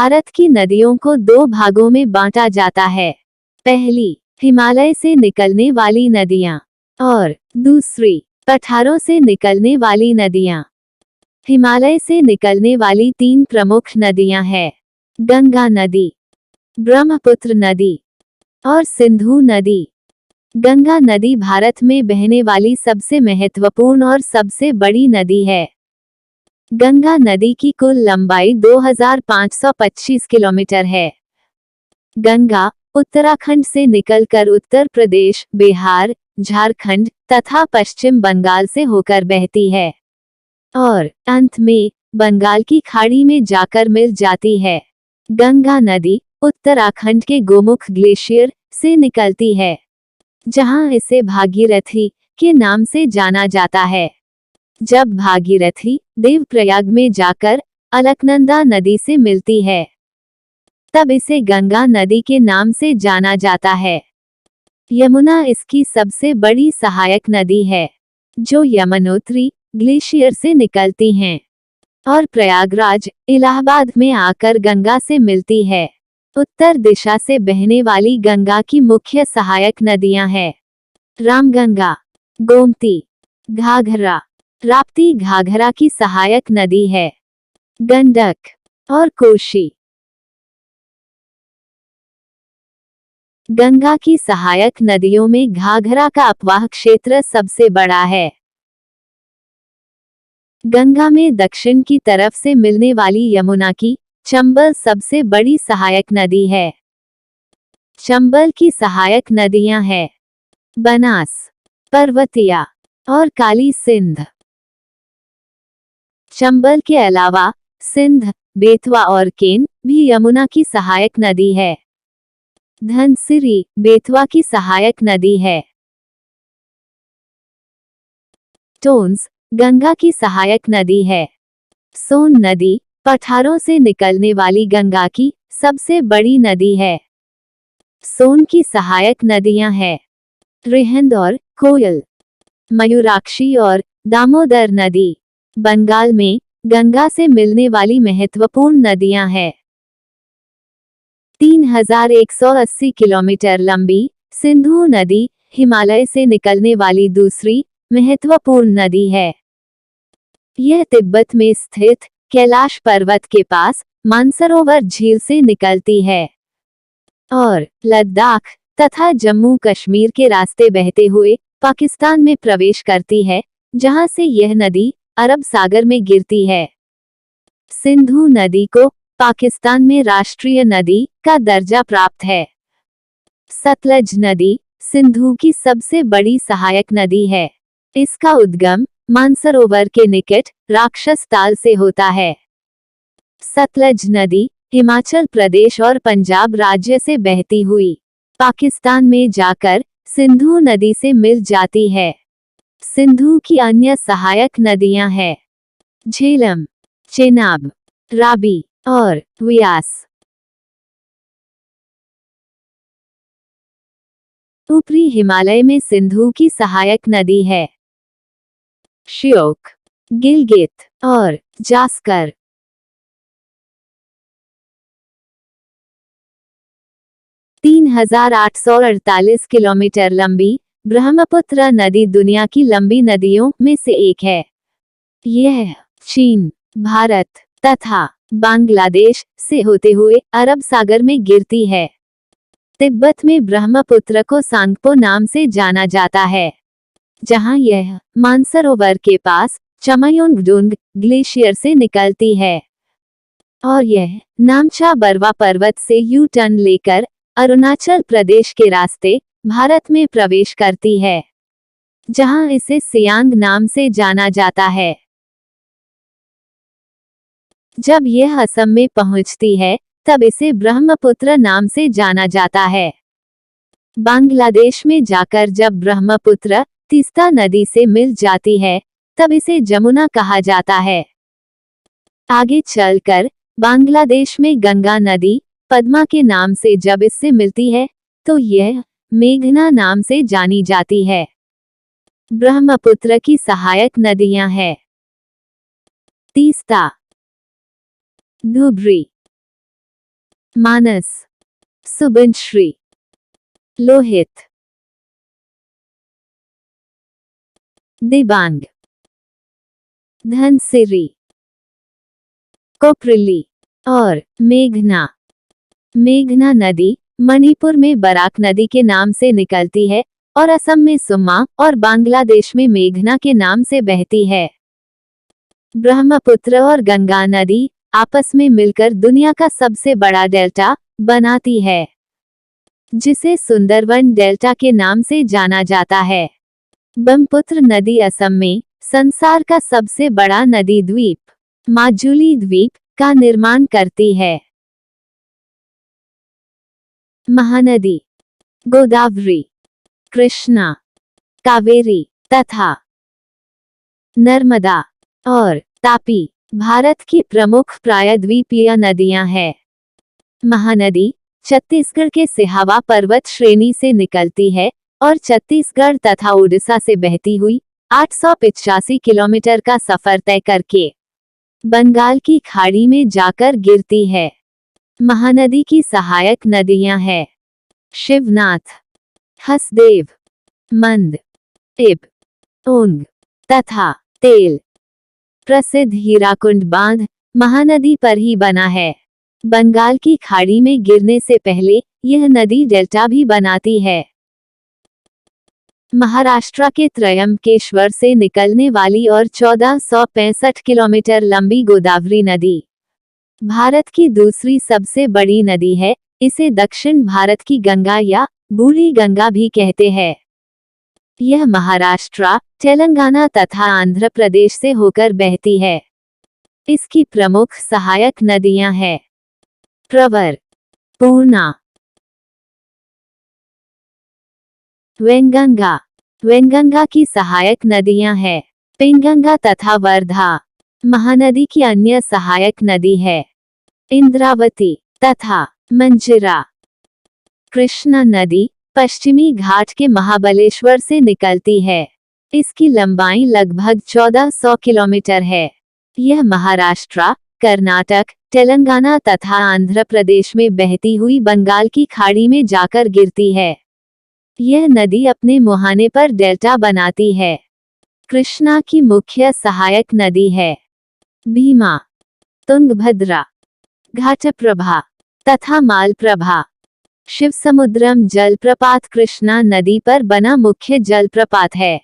भारत की नदियों को दो भागों में बांटा जाता है। पहली, हिमालय से निकलने वाली नदियां और दूसरी, पठारों से निकलने वाली नदियां। हिमालय से निकलने वाली तीन प्रमुख नदियां हैं: गंगा नदी, ब्रह्मपुत्र नदी और सिंधु नदी। गंगा नदी भारत में बहने वाली सबसे महत्वपूर्ण और सबसे बड़ी नदी है। गंगा नदी की कुल लंबाई 2525 किलोमीटर है। गंगा उत्तराखंड से निकलकर उत्तर प्रदेश, बिहार, झारखंड तथा पश्चिम बंगाल से होकर बहती है और अंत में बंगाल की खाड़ी में जाकर मिल जाती है। गंगा नदी उत्तराखंड के गोमुख ग्लेशियर से निकलती है, जहां इसे भागीरथी के नाम से जाना जाता है। जब भागीरथी देवप्रयाग में जाकर अलकनंदा नदी से मिलती है, तब इसे गंगा नदी के नाम से जाना जाता है। यमुना इसकी सबसे बड़ी सहायक नदी है, जो यमुनोत्री ग्लेशियर से निकलती हैं और प्रयागराज, इलाहाबाद में आकर गंगा से मिलती है। उत्तर दिशा से बहने वाली गंगा की मुख्य सहायक नदियां हैं: रामगंगा, गोमती, घाघरा। राप्ती घाघरा की सहायक नदी है, गंडक और कोशी। गंगा की सहायक नदियों में घाघरा का अपवाह क्षेत्र सबसे बड़ा है। गंगा में दक्षिण की तरफ से मिलने वाली यमुना की चंबल सबसे बड़ी सहायक नदी है। चंबल की सहायक नदियां हैं बनास, पर्वतिया और काली सिंध। चंबल के अलावा सिंध, बेतवा और केन भी यमुना की सहायक नदी है। धनसिरी बेतवा की सहायक नदी है। टोंस गंगा की सहायक नदी है। सोन नदी पठारों से निकलने वाली गंगा की सबसे बड़ी नदी है। सोन की सहायक नदियां हैं रिहंद और कोयल। मयूराक्षी और दामोदर नदी बंगाल में गंगा से मिलने वाली महत्वपूर्ण नदियां हैं। 3180 किलोमीटर लंबी सिंधु नदी हिमालय से निकलने वाली दूसरी महत्वपूर्ण नदी है। यह तिब्बत में स्थित कैलाश पर्वत के पास मानसरोवर झील से निकलती है और लद्दाख तथा जम्मू कश्मीर के रास्ते बहते हुए पाकिस्तान में प्रवेश करती है, जहां से यह नदी अरब सागर में गिरती है। सिंधु नदी को पाकिस्तान में राष्ट्रीय नदी का दर्जा प्राप्त है। सतलज नदी सिंधु की सबसे बड़ी सहायक नदी है। इसका उद्गम मानसरोवर के निकट राक्षस ताल से होता है। सतलज नदी हिमाचल प्रदेश और पंजाब राज्य से बहती हुई पाकिस्तान में जाकर सिंधु नदी से मिल जाती है। सिंधु की अन्य सहायक नदियां हैं झेलम, चेनाब, राबी और व्यास। ऊपरी हिमालय में सिंधु की सहायक नदी है श्योक, गिलगित और जास्कर। तीन 3848 किलोमीटर लंबी ब्रह्मपुत्र नदी दुनिया की लंबी नदियों में से एक है। यह चीन, भारत तथा बांग्लादेश से होते हुए अरब सागर में गिरती है। तिब्बत में ब्रह्मपुत्र को सांगपो नाम से जाना जाता है, जहां यह मानसरोवर के पास चमयोंगडुंग ग्लेशियर से निकलती है और यह नामचा बरवा पर्वत से यू टर्न लेकर अरुणाचल प्रदेश के रास्ते भारत में प्रवेश करती है, जहां इसे सियांग नाम से जाना जाता है। जब यह असम में पहुंचती है, तब इसे ब्रह्मपुत्र नाम से जाना जाता है। बांग्लादेश में जाकर जब ब्रह्मपुत्र तीस्ता नदी से मिल जाती है, तब इसे जमुना कहा जाता है। आगे चलकर बांग्लादेश में गंगा नदी पद्मा के नाम से जब इससे मिलती है, तो यह मेघना नाम से जानी जाती है। ब्रह्मपुत्र की सहायक नदियां हैं तीस्ता, धुबरी, मानस, सुबनश्री, लोहित, दिबांग, धनसिरी, कोपरली और मेघना। मेघना नदी मणिपुर में बराक नदी के नाम से निकलती है और असम में सुमा और बांग्लादेश में मेघना के नाम से बहती है। ब्रह्मपुत्र और गंगा नदी आपस में मिलकर दुनिया का सबसे बड़ा डेल्टा बनाती है, जिसे सुंदरवन डेल्टा के नाम से जाना जाता है। ब्रह्मपुत्र नदी असम में संसार का सबसे बड़ा नदी द्वीप माजुली द्वीप का निर्माण करती है। महानदी गोदावरी, कृष्णा, कावेरी तथा नर्मदा और तापी भारत की प्रमुख प्रायद्वीपीय नदियां हैं। महानदी छत्तीसगढ़ के सिहावा पर्वत श्रेणी से निकलती है और छत्तीसगढ़ तथा उड़ीसा से बहती हुई 885 किलोमीटर का सफर तय करके बंगाल की खाड़ी में जाकर गिरती है। महानदी की सहायक नदियां हैं शिवनाथ, हसदेव, मंद, इब, ओंग तथा तेल। प्रसिद्ध हीराकुंड बांध महानदी पर ही बना है। बंगाल की खाड़ी में गिरने से पहले यह नदी डेल्टा भी बनाती है। महाराष्ट्र के त्रयंबकेश्वर से निकलने वाली और 1465 किलोमीटर लंबी गोदावरी नदी भारत की दूसरी सबसे बड़ी नदी है। इसे दक्षिण भारत की गंगा या बूढ़ी गंगा भी कहते हैं। यह महाराष्ट्र, तेलंगाना तथा आंध्र प्रदेश से होकर बहती है। इसकी प्रमुख सहायक नदियां हैं प्रवर, पूर्णा, वेंगंगा। वेंगंगा की सहायक नदियां हैं पेंगंगा तथा वर्धा। महानदी की अन्य सहायक नदी है इंद्रावती तथा मंजिरा। कृष्णा नदी पश्चिमी घाट के महाबलेश्वर से निकलती है। इसकी लंबाई लगभग 1400 किलोमीटर है। यह महाराष्ट्र, कर्नाटक, तेलंगाना तथा आंध्र प्रदेश में बहती हुई बंगाल की खाड़ी में जाकर गिरती है। यह नदी अपने मुहाने पर डेल्टा बनाती है। कृष्णा की मुख्य सहायक नदी है भीमा, तुंगभद्रा, घाटप्रभा तथा मालप्रभा। शिवसमुद्रम जलप्रपात कृष्णा नदी पर बना मुख्य जलप्रपात है।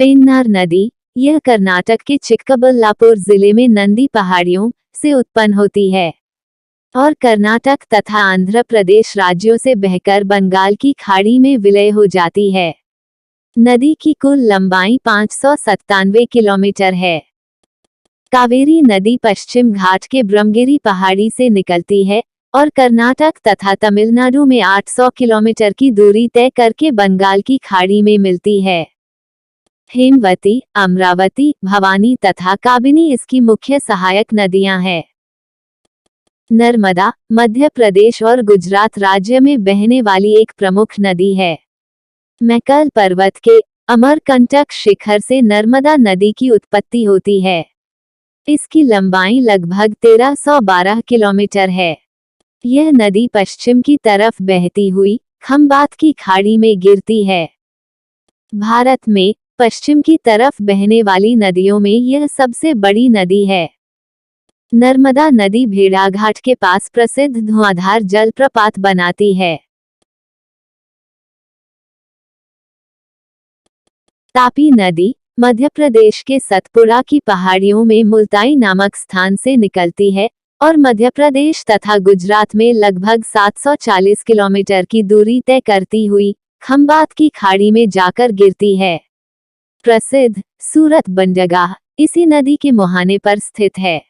पेन्नार नदी यह कर्नाटक के चिक्कबल्लापुर जिले में नंदी पहाड़ियों से उत्पन्न होती है और कर्नाटक तथा आंध्र प्रदेश राज्यों से बहकर बंगाल की खाड़ी में विलय हो जाती है। नदी की कुल लंबाई 597 किलोमीटर है। कावेरी नदी पश्चिम घाट के ब्रह्मगिरी पहाड़ी से निकलती है और कर्नाटक तथा तमिलनाडु में 800 किलोमीटर की दूरी तय करके बंगाल की खाड़ी में मिलती है। हेमवती, अमरावती, भवानी तथा काबिनी इसकी मुख्य सहायक नदियां हैं। नर्मदा मध्य प्रदेश और गुजरात राज्य में बहने वाली एक प्रमुख नदी है। मैकल पर्वत के अमरकंटक शिखर से नर्मदा नदी की उत्पत्ति होती है। इसकी लंबाई लगभग 1312 किलोमीटर है। यह नदी पश्चिम की तरफ बहती हुई खंबात की खाड़ी में गिरती है। भारत में पश्चिम की तरफ बहने वाली नदियों में यह सबसे बड़ी नदी है। नर्मदा नदी भेड़ाघाट के पास प्रसिद्ध धुआंधार जलप्रपात बनाती है। तापी नदी मध्य प्रदेश के सतपुड़ा की पहाड़ियों में मुल्ताई नामक स्थान से निकलती है और मध्य प्रदेश तथा गुजरात में लगभग 740 किलोमीटर की दूरी तय करती हुई खंबात की खाड़ी में जाकर गिरती है। प्रसिद्ध सूरत बंदरगाह इसी नदी के मुहाने पर स्थित है।